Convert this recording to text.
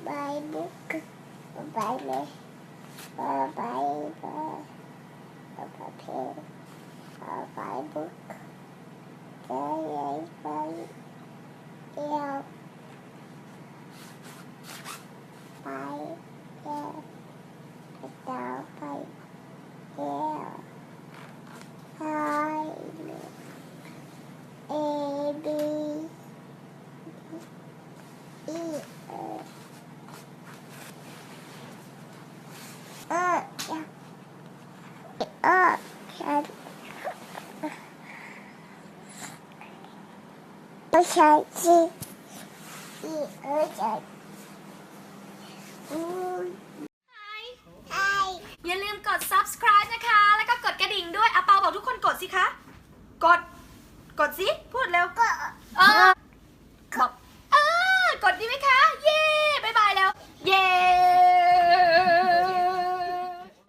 Bye book. Bye me. Bye bye. Bye book. Bye bye. Yeah. Bye. Yeah. Bye. Bye. Yeah. Hi. A B E yeah. Canไม่ใช่สิใช่อย่าลืมกด subscribe นะคะ แล้วก็กดกระดิ่งด้วยอาเปาบอกทุกคนกดสิคะ กดสิ พูดเร็ว ก็ บอก